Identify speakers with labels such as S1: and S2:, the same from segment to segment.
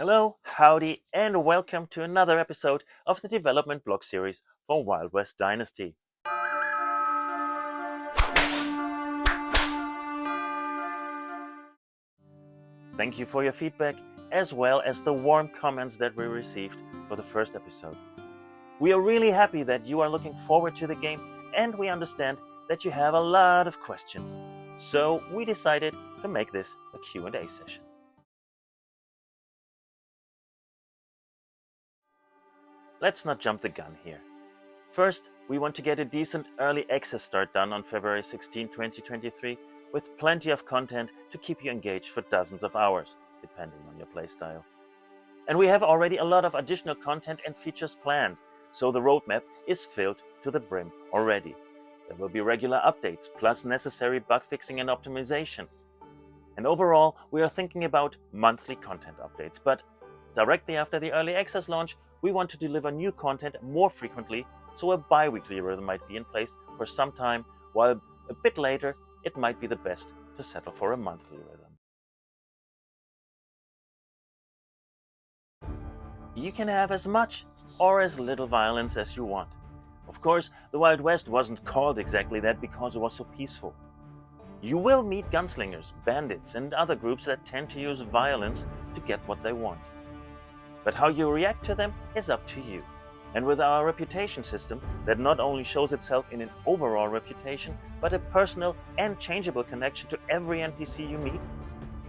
S1: Hello, howdy, and welcome to another episode of the development blog series for Wild West Dynasty. Thank you for your feedback, as well as the warm comments that we received for the first episode. We are really happy that you are looking forward to the game, and we understand that you have a lot of questions. So we decided to make this a Q&A session. Let's not jump the gun here. First, we want to get a decent early access start done on February 16, 2023, with plenty of content to keep you engaged for dozens of hours, depending on your playstyle. And we have already a lot of additional content and features planned, so the roadmap is filled to the brim already. There will be regular updates, plus necessary bug fixing and optimization. And overall, we are thinking about monthly content updates, but directly after the early access launch, we want to deliver new content more frequently, so a bi-weekly rhythm might be in place for some time, while a bit later it might be the best to settle for a monthly rhythm. You can have as much or as little violence as you want. Of course, the Wild West wasn't called exactly that because it was so peaceful. You will meet gunslingers, bandits, and other groups that tend to use violence to get what they want. But how you react to them is up to you. And with our reputation system that not only shows itself in an overall reputation, but a personal and changeable connection to every NPC you meet,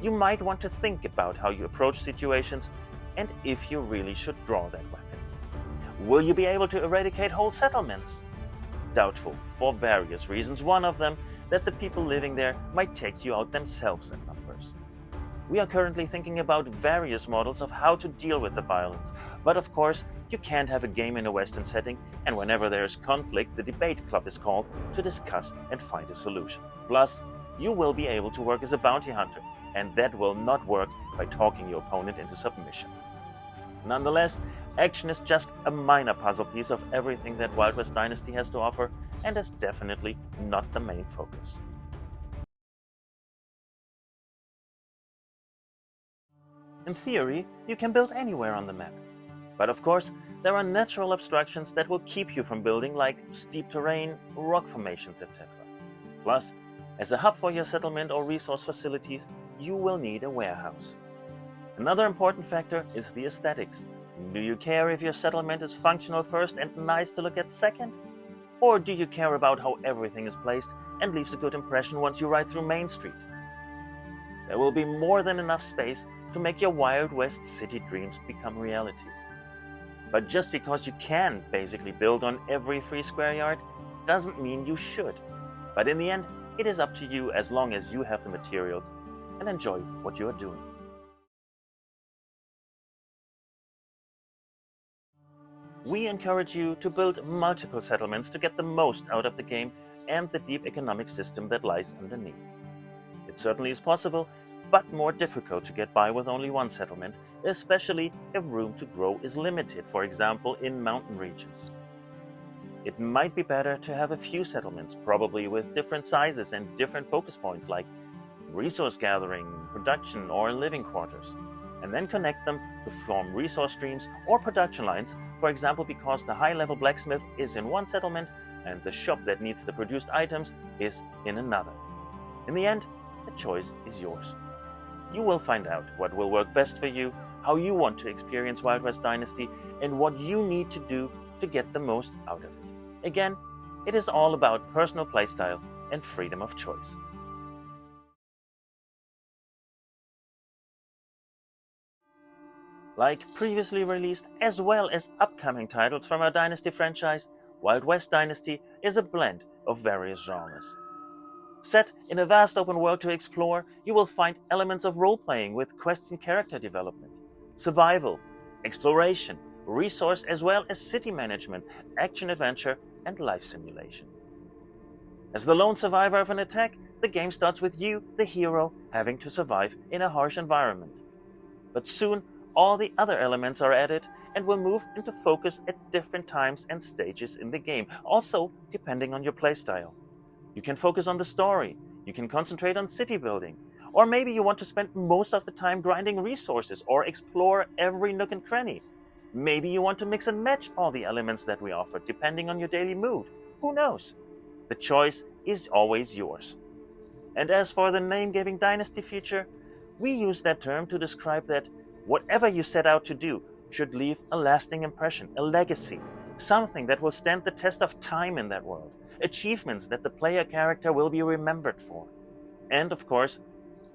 S1: you might want to think about how you approach situations and if you really should draw that weapon. Will you be able to eradicate whole settlements? Doubtful, for various reasons. One of them, that the people living there might take you out themselves in numbers. We are currently thinking about various models of how to deal with the violence, but of course, you can't have a game in a Western setting, and whenever there is conflict, the debate club is called to discuss and find a solution. Plus, you will be able to work as a bounty hunter, and that will not work by talking your opponent into submission. Nonetheless, action is just a minor puzzle piece of everything that Wild West Dynasty has to offer, and is definitely not the main focus. In theory, you can build anywhere on the map. But of course, there are natural obstructions that will keep you from building, like steep terrain, rock formations, etc. Plus, as a hub for your settlement or resource facilities, you will need a warehouse. Another important factor is the aesthetics. Do you care if your settlement is functional first and nice to look at second? Or do you care about how everything is placed and leaves a good impression once you ride through Main Street? There will be more than enough space to make your Wild West city dreams become reality. But just because you can basically build on every free square yard doesn't mean you should. But in the end, it is up to you as long as you have the materials and enjoy what you are doing. We encourage you to build multiple settlements to get the most out of the game and the deep economic system that lies underneath. It certainly is possible, but more difficult to get by with only one settlement, especially if room to grow is limited, for example, in mountain regions. It might be better to have a few settlements, probably with different sizes and different focus points like resource gathering, production, or living quarters, and then connect them to form resource streams or production lines, for example, because the high-level blacksmith is in one settlement and the shop that needs the produced items is in another. In the end, the choice is yours. You will find out what will work best for you, how you want to experience Wild West Dynasty, and what you need to do to get the most out of it. Again, it is all about personal playstyle and freedom of choice. Like previously released as well as upcoming titles from our Dynasty franchise, Wild West Dynasty is a blend of various genres. Set in a vast open world to explore, you will find elements of role-playing with quests and character development, survival, exploration, resource as well as city management, action-adventure, and life simulation. As the lone survivor of an attack, the game starts with you, the hero, having to survive in a harsh environment. But soon, all the other elements are added and will move into focus at different times and stages in the game, also depending on your playstyle. You can focus on the story, you can concentrate on city building, Or maybe you want to spend most of the time grinding resources or explore every nook and cranny. Maybe you want to mix and match all the elements that we offer, depending on your daily mood. Who knows? The choice is always yours. And as for the name-giving dynasty feature, we use that term to describe that whatever you set out to do should leave a lasting impression, a legacy, something that will stand the test of time in that world, achievements that the player character will be remembered for. And of course,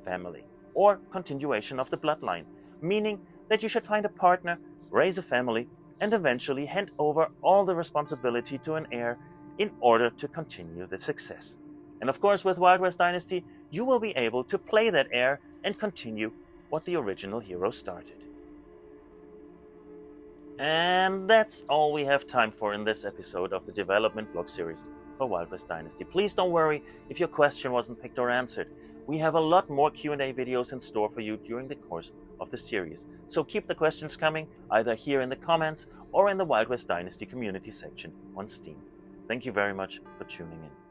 S1: family, or continuation of the bloodline, meaning that you should find a partner, raise a family, and eventually hand over all the responsibility to an heir in order to continue the success. And of course, with Wild West Dynasty, you will be able to play that heir and continue what the original hero started. And that's all we have time for in this episode of the development blog series for Wild West Dynasty. Please don't worry if your question wasn't picked or answered. We have a lot more Q&A videos in store for you during the course of the series. So keep the questions coming, either here in the comments or in the Wild West Dynasty community section on Steam. Thank you very much for tuning in.